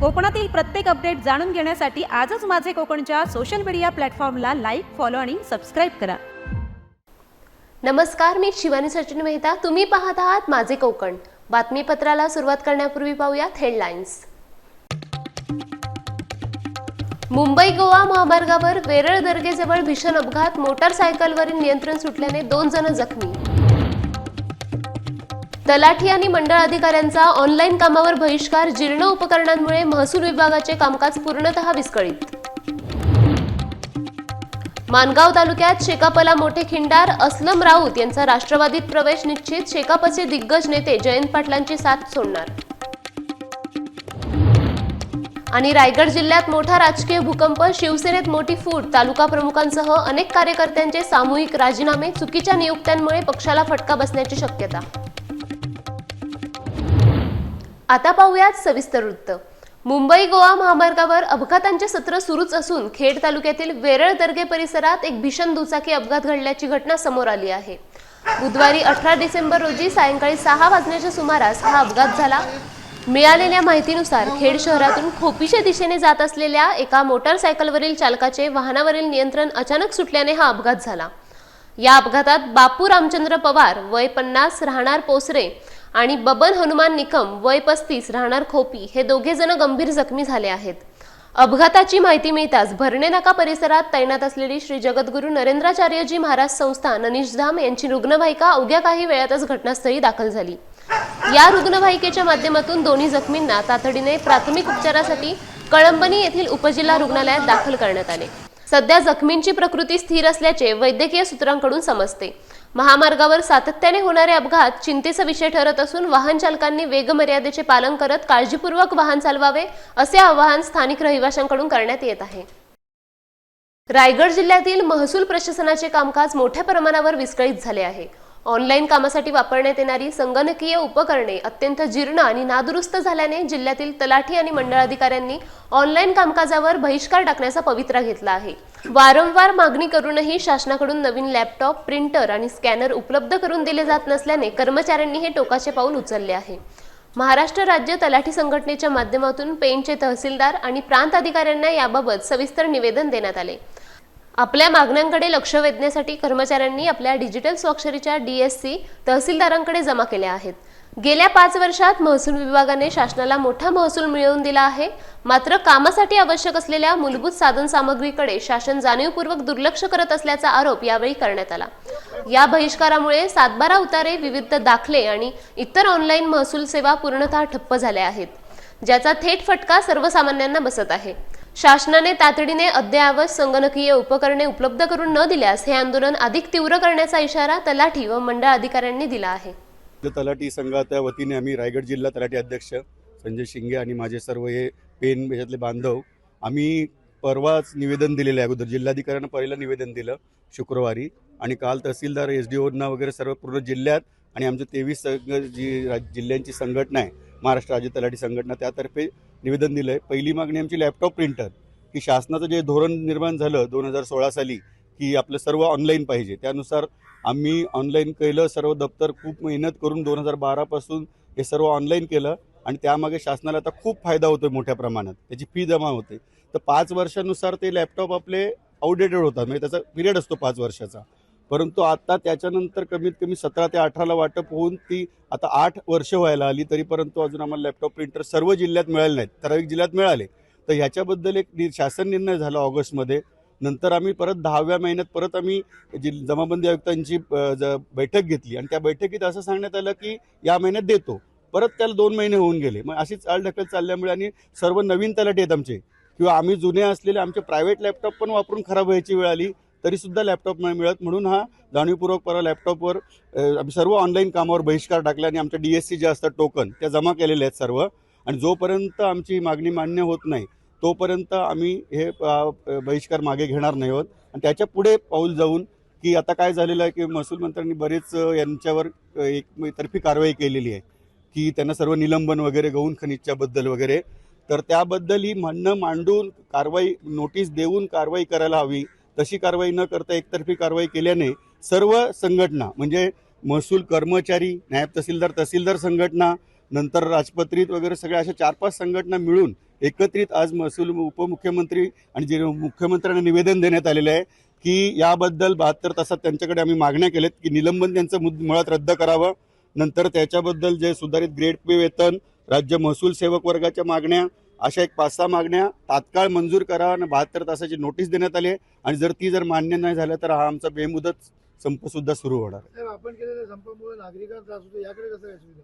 कोकणातील प्रत्येक अपडेट जाणून घेण्यासाठी आजच माझे कोकणच्या सोशल मीडिया प्लॅटफॉर्मला लाईक, फॉलो आणि सबस्क्राईब करा. नमस्कार, मी शिवानी सचिन मेहता. तुम्ही पाहत आहात माझे कोकण. बातमीपत्राला सुरुवात करण्यापूर्वी पाहूयात हेडलाईन्स. मुंबई गोवा महामार्गावर वेरळ दर्गेजवळ भीषण अपघात. मोटारसायकलवरील नियंत्रण सुटल्याने 2 जण जखमी. तलाठी आणि मंडळ अधिकाऱ्यांचा ऑनलाईन कामावर बहिष्कार. जीर्ण उपकरणांमुळे महसूल विभागाचे कामकाज पूर्णतः विस्कळीत. मानगाव तालुक्यात शेकापला मोठे खिंडार. असलम राऊत यांचा राष्ट्रवादीत प्रवेश निश्चित. शेकापचे दिग्गज नेते जयंत पाटलांची साथ सोडणार. आणि रायगड जिल्ह्यात मोठा राजकीय भूकंप. शिवसेनेत मोठी फूट. तालुका प्रमुखांसह अनेक कार्यकर्त्यांचे सामूहिक राजीनामे. चुकीच्या नियुक्त्यांमुळे पक्षाला फटका बसण्याची शक्यता. आता पाहूयात सविस्तर वृत्त. मुंबई गोवा महामार्गावर अपघातांचे सत्र सुरूच असून खेड तालुक्यातील वेरळ दर्गे परिसरात एक भीषण दुचाकी अपघात घडल्याची घटना समोर आली आहे. बुधवारी 18 डिसेंबर रोजी सायंकाळी 6 वाजण्याच्या सुमारास हा अपघात झाला. मिळालेल्या माहितीनुसार खेड शहरातून खोपीच्या दिशेने जात असलेल्या एका मोटारसायकलवरील चालकाचे वाहनावरील नियंत्रण अचानक सुटल्याने हा अपघात झाला. या अपघातात बापू रामचंद्र पवार वय 50 राहणार पोसरे आणि बबन हनुमान निकम वय 35 राहणार खोपी हे दोघे जण गंभीर जखमी झाले आहेत. अपघाताची माहिती मिळताच भरणे नाका परिसरात तैनात असलेली श्री जगद्गुरू नरेंद्राचार्यजी महाराज संस्थान अनिशधाम यांची रुग्णवाहिका अवघ्या काही वेळातच घटनास्थळी दाखल झाली. या रुग्णवाहिकेच्या माध्यमातून दोन्ही जखमींना तातडीने प्राथमिक उपचारासाठी कळंबणी येथील उपजिल्हा रुग्णालयात दाखल करण्यात आले. सध्या जखमींची प्रकृती स्थिर असल्याचे वैद्यकीय सूत्रांकडून समजते. महामार्गावर सातत्याने होणारे अपघात चिंतेचा विषय ठरत असून वाहन चालकांनी वेगमर्यादेचे पालन करत काळजीपूर्वक वाहन चालवावे असे आवाहन स्थानिक रहिवाशांकडून करण्यात येत आहे. रायगड जिल्ह्यातील महसूल प्रशासनाचे कामकाज मोठ्या प्रमाणावर विस्कळीत झाले आहे. ऑनलाईन कामासाठी वापरण्यात येणारी संगणकीय उपकरणे अत्यंत जीर्ण आणि नादुरुस्त झाल्याने जिल्ह्यातील तलाठी आणि मंडळ अधिकाऱ्यांनी ऑनलाईन कामकाजावर बहिष्कार टाकण्याचा पवित्रा घेतला आहे. वारंवार मागणी करूनही शासनाकडून नवीन लॅपटॉप, प्रिंटर आणि स्कॅनर उपलब्ध करून दिले जात नसल्याने कर्मचाऱ्यांनी हे टोकाचे पाऊल उचलले आहे. महाराष्ट्र राज्य तलाठी संघटनेच्या माध्यमातून पेणचे तहसीलदार आणि प्रांत अधिकाऱ्यांना याबाबत सविस्तर निवेदन देण्यात आले. आपल्या मागण्यांकडे लक्ष वेधण्यासाठी कर्मचाऱ्यांनी आपल्या डिजिटल स्वाक्षरीच्या DSC तहसीलदारांकडे जमा केल्या आहेत. गेल्या 5 वर्षात महसूल विभागाने शासनाला मोठा महसूल मिळवून दिला आहे. मात्र कामासाठी आवश्यक असलेल्या मूलभूत साधन सामग्रीकडे शासन जाणीवपूर्वक दुर्लक्ष करत असल्याचा आरोप यावेळी करण्यात आला. या बहिष्कारामुळे 7/12 उतारे, विविध दाखले आणि इतर ऑनलाईन महसूल सेवा पूर्णतः ठप्प झाल्या आहेत, ज्याचा थेट फटका सर्वसामान्यांना बसत आहे. शासनाने तातडीने अद्ययावत संगणकीय उपकरणे उपलब्ध करून न दिल्यास हे आंदोलन अधिक तीव्र करण्याचा इशारा तलाठी व मंडळ अधिकाऱ्यांनी दिला आहे. तलाठी संघाच्या वतीने आम्ही रायगड जिल्हा तलाठी अध्यक्ष संजय शिंगे आणि माझे सर्व हे पेन याच्यातले बांधव आम्ही परवाच निवेदन दिलेलं आहे. अगोदर जिल्हाधिकाऱ्यांना पहिलं निवेदन दिलं शुक्रवारी आणि काल तहसीलदार SDOना वगैरे सर्व पूर्ण जिल्ह्यात आणि आमच्या 23 जी जिल्ह्यांची संघटना आहे महाराष्ट्र राज्य तलाठी संघटना त्यातर्फे निवेदन दिलं आहे. पहिली मागणी आमची लॅपटॉप प्रिंटर की शासनाचं जे धोरण निर्माण झालं 2016 साली की आपलं सर्व ऑनलाईन पाहिजे, त्यानुसार आम्ही ऑनलाईन केलं. सर्व दप्तर खूप मेहनत करून 2012 पासून हे सर्व ऑनलाईन केलं आणि त्यामागे शासनाला आता खूप फायदा होतो मोठ्या प्रमाणात. त्याची फी जमा होते. तर 5 वर्षानुसार ते लॅपटॉप आपले आउटडेटेड होतात, म्हणजे त्याचा पिरियड असतो 5 वर्षाचा. परंतु आता त्याच्यानंतर कमीत कमी 17 ते 18ला वाटप होऊन ती आता 8 वर्ष व्हायला आली, तरी परंतु अजून आम्हाला लॅपटॉप प्रिंटर सर्व जिल्ह्यात मिळाले नाहीत, ठराविक जिल्ह्यात मिळाले. तर ह्याच्याबद्दल एक शासन निर्णय झाला ऑगस्टमध्ये. नंतर आम्ही परत 10व्या महिन्यात परत आम्ही जमाबंदी आयुक्तांची बैठक घेतली आणि त्या बैठकीत असं सांगण्यात आलं की या महिन्यात देतो. परत त्याला 2 महिने होऊन गेले. मग अशीच चालढकल चालल्यामुळे आणि सर्व नवीन तलाठी आहेत आमचे किंवा आम्ही जुने असलेले आमचे प्रायव्हेट लॅपटॉप पण वापरून खराब व्हायची वेळ आली, तरीसुद्धा लॅपटॉप नाही मिळत. म्हणून हा जाणीवपूर्वक परवा लॅपटॉपवर आम्ही सर्व ऑनलाईन कामावर बहिष्कार टाकला आणि आमच्या DSC जे असतात टोकन त्या जमा केलेले आहेत सर्व. आणि जोपर्यंत आमची मागणी मान्य होत नाही तोपर्यंत आम्ही हे बहिष्कार मागे घेणार नाही आहोत. आणि त्याच्या पुढे पाऊल जाऊन की आता काय झालेलं आहे की महसूल मंत्र्यांनी बरेच यांच्यावर एकतर्फी कारवाई केलेली आहे की त्यांना सर्व निलंबन वगैरे गौण खनिजच्याबद्दल वगैरे. तर त्याबद्दल ही म्हणणं मांडून कारवाई नोटीस देऊन कारवाई करायला हवी. तशी कारवाई न करता एकतर्फी कारवाई केल्याने सर्व संघटना म्हणजे महसूल कर्मचारी, नायब तहसीलदार, तहसीलदार संघटना, नंतर राजपत्रित वगैरे सगळ्या अशा 4-5 संघटना मिळून एकत्रित आज महसूल उपमुख्यमंत्री आणि जे मुख्यमंत्र्यांना निवेदन देण्यात आलेलं आहे की याबद्दल 72 तासात त्यांच्याकडे आम्ही मागण्या केल्यात की निलंबन त्यांचं मुळात रद्द करावं, नंतर त्याच्याबद्दल जे सुधारित ग्रेड पे वेतन, राज्य महसूल सेवक वर्गाच्या मागण्या, अशा एक 5-6 मागण्या तात्काळ मंजूर करा आणि 72 तासाची नोटीस देण्यात आली आहे आणि जर ती मान्य नाही झालं तर हा आमचा बेमुदत संप सुद्धा सुरू होणार. आपण केलेल्या संपामुळे नागरिकांना त्रास होतो, याकडे कसं काय सुविधा?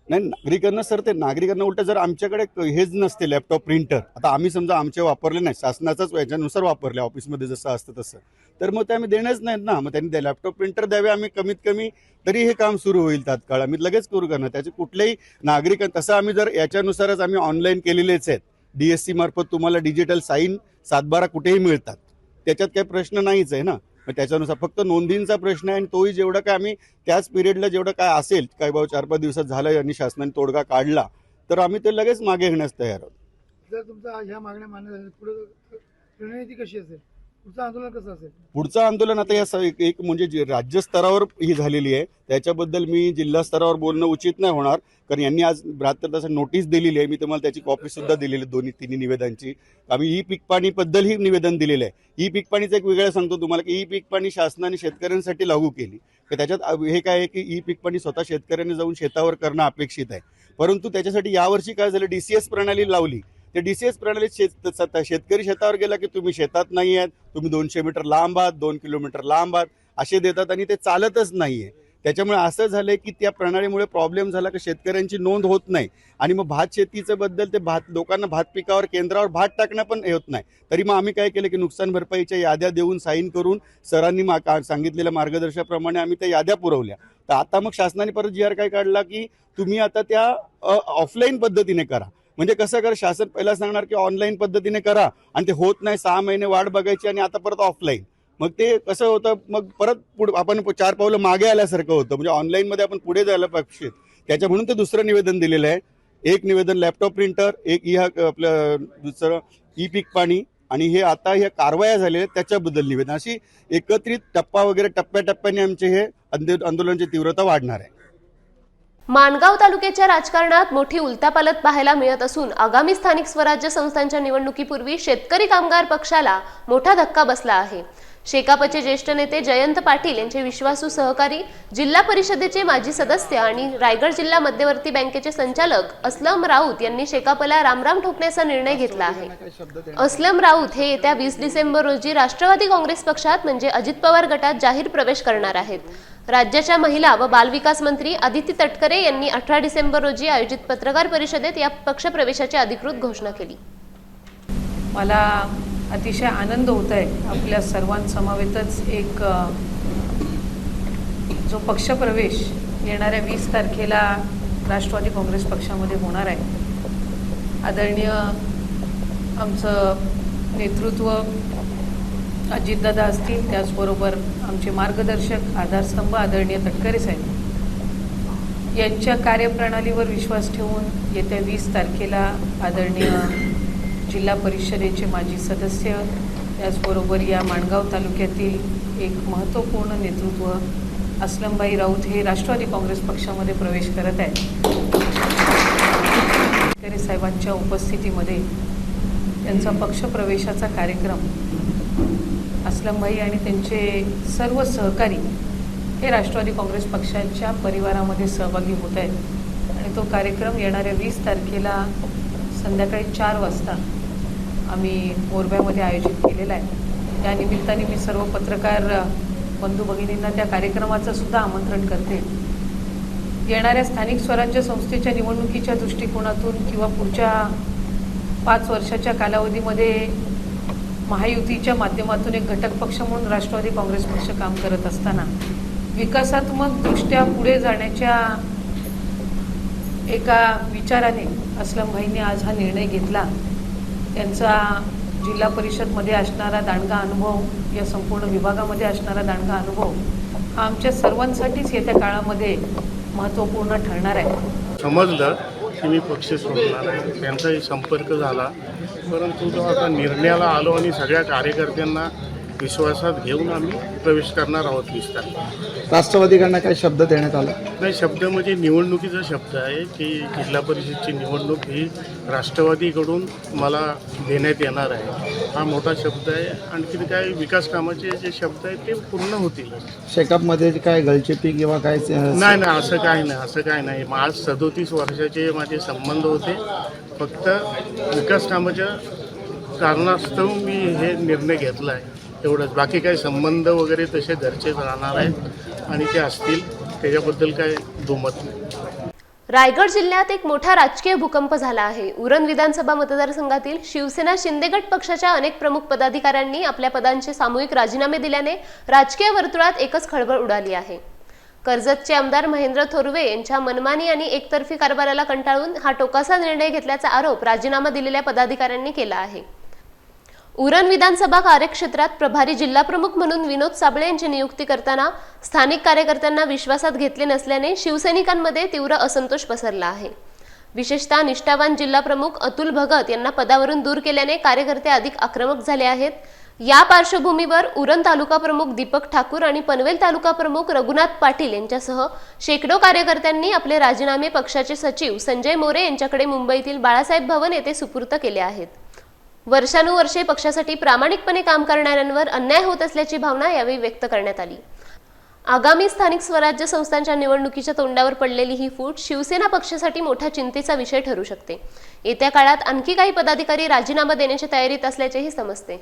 नाही, नागरिकांना सर ते नागरिकांना उलट जर आमच्याकडे हेच नसते लॅपटॉप प्रिंटर, आता आम्ही समजा आमचे वापरले नाही, शासनाचाच याच्यानुसार वापरले ऑफिसमध्ये जसं असतं तसं, तर मग ते आम्ही देणंच नाहीत ना. मग त्यांनी लॅपटॉप प्रिंटर द्यावे, आम्ही कमीत कमी तरी हे काम सुरू होईल तात्काळ, आम्ही लगेच करू करणार. त्याचे कुठलेही नागरिक तसं आम्ही जर याच्यानुसारच आम्ही ऑनलाईन केलेलेच आहेत. DSC मार्फत तुम्हाला डिजिटल साईन 7/12 कुठेही मिळतात, त्याच्यात काही प्रश्न नाहीच आहे ना. मग त्याच्यानुसार फक्त नोंदींचा प्रश्न आहे आणि तोही जेवढं काय आम्ही त्याच पिरियडला जेवढं काय असेल, काय भाऊ 4-5 दिवसात झालं आणि शासनाने तोडगा काढला तर आम्ही ते लगेच मागे घेण्यास तयार आहोत. जर तुमचा ह्या मागण्या मान्य झाल्या पुढे रणनीती कशी असेल, पुढचं आंदोलन कसं असेल? पुढचं आंदोलन आता या एक म्हणजे जे राज्य स्तरावर ही झालेली आहे त्याच्याबद्दल मी जिल्हा स्तरावर बोलणं उचित नाही होणार, कारण यांनी आज 72 तासात नोटीस दिलेली आहे. मी तुम्हाला त्याची कॉपी सुद्धा दिलेली आहे, तिन्ही निवेदनांची. आम्ही ई पीक पाणी बद्दलही निवेदन दिलेलं आहे. ई पीक पाणीचं एक वेगळं सांगतो तुम्हाला की ई पीक पाणी शासनाने शेतकऱ्यांसाठी लागू केली, तर त्याच्यात हे काय आहे की ई पीक पाणी स्वतः शेतकऱ्यांनी जाऊन शेतावर करणं अपेक्षित आहे, परंतु त्याच्यासाठी यावर्षी काय झालं, DCS प्रणाली लावली. ते DCS प्रणालीत शेतकरी शेतावर गेला की तुम्ही शेतात नाही आहेत, तुम्ही 200 मीटर लांब आहात, 2 किलोमीटर लांब आहात असे देतात आणि ते चालतच नाहीये. त्याच्यामुळे असं झालंय की त्या प्रणालीमुळे प्रॉब्लेम झाला की शेतकऱ्यांची नोंद होत नाही आणि मग भात शेतीचं बद्दल ते लोकांना भात पिकावर केंद्रावर भात टाकणं पण होत नाही. तरी मग आम्ही काय केलं की नुकसान भरपाईच्या याद्या देऊन साईन करून सरांनी सांगितलेल्या मार्गदर्शनाप्रमाणे आम्ही त्या याद्या पुरवल्या. तर आता मग शासनाने परत GR काय काढला की तुम्ही आता त्या ऑफलाईन पद्धतीने करा. म्हणजे कसं करा, शासन पहिला सांगणार की ऑनलाईन पद्धतीने करा आणि ते होत नाही, 6 महिने वाट बघायची आणि आता परत ऑफलाईन. मग ते कसं होतं, मग परत पुढे आपण 4 पावलं मागे आल्यासारखं होतं. म्हणजे ऑनलाईनमध्ये आपण पुढे जायला पाहिजे. त्याच्या म्हणून ते दुसरं निवेदन दिलेलं आहे. एक निवेदन लॅपटॉप प्रिंटर, एक आपलं दुसरं ई पीक पाणी आणि हे आता ह्या कारवाया झालेल्या आहेत त्याच्याबद्दल निवेदन. अशी एकत्रित टप्पा वगैरे टप्प्याटप्प्याने आमचे हे आंदोलनाची तीव्रता वाढणार आहे. माणगाव तालुक्याच्या राजकारणात मोठी उलथापालथ पाहायला मिळत असून आगामी स्थानिक स्वराज्य संस्थांच्या निवडणुकीपूर्वी शेतकरी कामगार पक्षाला मोठा धक्का बसला आहे. शेकापचे ज्येष्ठ नेते जयंत पाटील यांचे विश्वासू सहकारी, जिल्हा परिषदेचे माजी सदस्य आणि रायगड जिल्हा मध्यवर्ती बँकेचे संचालक असलम राऊत यांनी शेकापला रामराम ठोकण्याचा निर्णय घेतला आहे. असलम राऊत हे येत्या 20 डिसेंबर रोजी राष्ट्रवादी काँग्रेस पक्षात म्हणजे अजित पवार गटात जाहीर प्रवेश करणार आहेत. राज्याच्या महिला व बालविकास मंत्री आदिती तटकरे यांनी 18 डिसेंबर रोजी आयोजित पत्रकार परिषदेत या पक्षप्रवेशाची अधिकृत घोषणा केली. मला अतिशय आनंद होत आहे आपल्या सर्वांसमवेतच एक जो पक्षप्रवेश येणाऱ्या 20 तारखेला राष्ट्रवादी काँग्रेस पक्षामध्ये होणार आहे. आदरणीय आमचं नेतृत्व अजितदादा असतील, त्याचबरोबर आमचे मार्गदर्शक आधारस्तंभ आदरणीय तटकरे साहेब यांच्या कार्यप्रणालीवर विश्वास ठेवून येत्या 20 तारखेला आदरणीय जिल्हा परिषदेचे माजी सदस्य, त्याचबरोबर या माणगाव तालुक्यातील एक महत्त्वपूर्ण नेतृत्व असलमभाई राऊत हे राष्ट्रवादी काँग्रेस पक्षामध्ये प्रवेश करत आहेत. तटकरे साहेबांच्या उपस्थितीमध्ये त्यांचा पक्षप्रवेशाचा कार्यक्रम असलमभाई आणि त्यांचे सर्व सहकारी हे राष्ट्रवादी काँग्रेस पक्षाच्या परिवारामध्ये सहभागी होत आहेत आणि तो कार्यक्रम येणाऱ्या 20 तारखेला संध्याकाळी 4 वाजता आम्ही मोरब्यामध्ये आयोजित केलेला आहे. या निमित्ताने मी सर्व पत्रकार बंधू भगिनींना त्या कार्यक्रमाचं सुद्धा आमंत्रण करते. येणाऱ्या स्थानिक स्वराज्य संस्थेच्या निवडणुकीच्या दृष्टिकोनातून किंवा पुढच्या 5 वर्षाच्या कालावधीमध्ये महायुतीच्या माध्यमातून एक घटक पक्ष म्हणून राष्ट्रवादी काँग्रेस पक्ष काम करत असताना विकासात्मक दृष्ट्या पुढे जाण्याच्या एका विचाराने असलमभाईंनी आज हा निर्णय घेतला. त्यांचा जिल्हा परिषदमध्ये असणारा दांडगा अनुभव, या संपूर्ण विभागामध्ये असणारा दांडगा अनुभव हा आमच्या सर्वांसाठीच येत्या काळामध्ये महत्त्वपूर्ण ठरणार आहे. समजलं की मी पक्ष सोडणार आहे, त्यांचाही संपर्क झाला, परंतु तो आता निर्णयाला आलो आणि सगळ्या कार्यकर्त्यांना विश्वासात घेऊन आम्ही प्रवेश करणार आहोत 20 तारखेला. राष्ट्रवादीकडनं काय शब्द देण्यात आला? नाही, शब्द म्हणजे निवडणुकीचा शब्द आहे की जिल्हा परिषदची निवडणूक ही राष्ट्रवादीकडून मला देण्यात येणार आहे. हा मोठा शब्द आहे. आणखी काय विकास कामाचे जे शब्द आहेत ते पूर्ण होतील. शेकापमध्ये काय गळचेपी किंवा काय नाही, असं काय नाही, असं काय नाही. आज 37 वर्षाचे माझे संबंध होते. फक्त विकास कामाच्या कारणास्तव मी हे निर्णय घेतला आहे, एवढंच. बाकी काही संबंध वगैरे तसे घरचेच राहणार आहेत आणि ते असतील, त्याच्याबद्दल काय दुमत नाही. रायगड जिल्ह्यात एक मोठा राजकीय भूकंप झाला आहे. उरण विधानसभा मतदारसंघातील शिवसेना शिंदे गट पक्षाच्या अनेक प्रमुख पदाधिकाऱ्यांनी आपल्या पदांचे सामूहिक राजीनामे दिल्याने राजकीय वर्तुळात एकच खळबळ उडाली आहे. कर्जतचे आमदार महेंद्र थोरवे यांच्या मनमानी आणि एकतर्फी कारभाराला कंटाळून हा टोकाचा निर्णय घेतल्याचा आरोप राजीनामा दिलेल्या पदाधिकाऱ्यांनी केला आहे. उरण विधानसभा कार्यक्षेत्रात प्रभारी जिल्हाप्रमुख म्हणून विनोद साबळे यांची नियुक्ती करताना स्थानिक कार्यकर्त्यांना विश्वासात घेतले नसल्याने शिवसैनिकांमध्ये तीव्र असंतोष पसरला आहे. विशेषतः निष्ठावान जिल्हाप्रमुख अतुल भगत यांना पदावरून दूर केल्याने कार्यकर्ते अधिक आक्रमक झाले आहेत. या पार्श्वभूमीवर उरण तालुका प्रमुख दीपक ठाकूर आणि पनवेल तालुका प्रमुख रघुनाथ पाटील यांच्यासह शेकडो कार्यकर्त्यांनी आपले राजीनामे पक्षाचे सचिव संजय मोरे यांच्याकडे मुंबईतील बाळासाहेब भवन येथे सुपूर्द केले आहेत. वर्षानुवर्षे पक्षासाठी प्रामाणिकपणे काम करणाऱ्यांवर अन्याय होत असल्याची भावना यावेळी व्यक्त करण्यात आली. आगामी स्थानिक स्वराज्य संस्थांच्या निवडणुकीच्या तोंडावर पडलेली ही फूट शिवसेना पक्षासाठी मोठा चिंतेचा विषय ठरू शकते. येत्या काळात आणखी काही पदाधिकारी राजीनामा देण्याच्या तयारीत असल्याचेही समजते.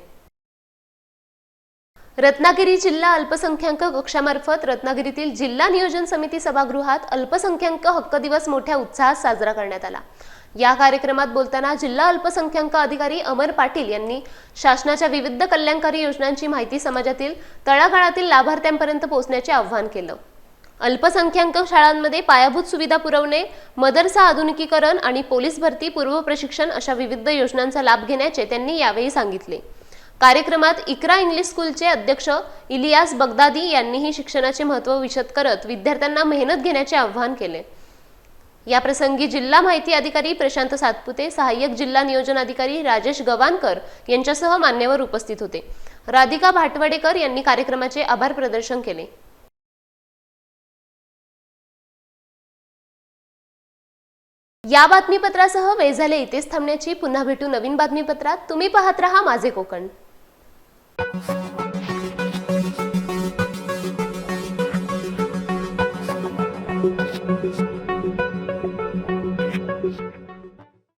रत्नागिरी जिल्हा अल्पसंख्याक कक्षामार्फत रत्नागिरीतील जिल्हा नियोजन समिती सभागृहात अल्पसंख्याक हक्क दिवस मोठ्या उत्साहात साजरा करण्यात आला. या कार्यक्रमात बोलताना जिल्हा अल्पसंख्याक अधिकारी अमर पाटील यांनी शासनाच्या विविध कल्याणकारी योजनांची माहिती समाजातील तळागाळातील लाभार्थ्यांपर्यंत पोहोचण्याचे आवाहन केलं. अल्पसंख्याक शाळांमध्ये पायाभूत सुविधा पुरवणे, मदरसा आधुनिकीकरण आणि पोलीस भरती पूर्व प्रशिक्षण अशा विविध योजनांचा लाभ घेण्याचे त्यांनी यावेळी सांगितले. कार्यक्रमात इक्रा इंग्लिश स्कूलचे अध्यक्ष इलियास बगदादी यांनीही शिक्षणाचे महत्त्व विशद करत विद्यार्थ्यांना मेहनत घेण्याचे आवाहन केले. या प्रसंगी जिल्हा माहिती अधिकारी प्रशांत सातपुते, सहाय्यक जिल्हा नियोजन अधिकारी राजेश गवानकर यांच्यासह मान्यवर उपस्थित होते. राधिका भाटवडेकर यांनी कार्यक्रमाचे आभार प्रदर्शन केले. या बातमीपत्रासह वेळ झाले इथेच थांबण्याची. पुन्हा भेटू नवीन बातमीपत्रात. तुम्ही पाहत रहा माझे कोकण.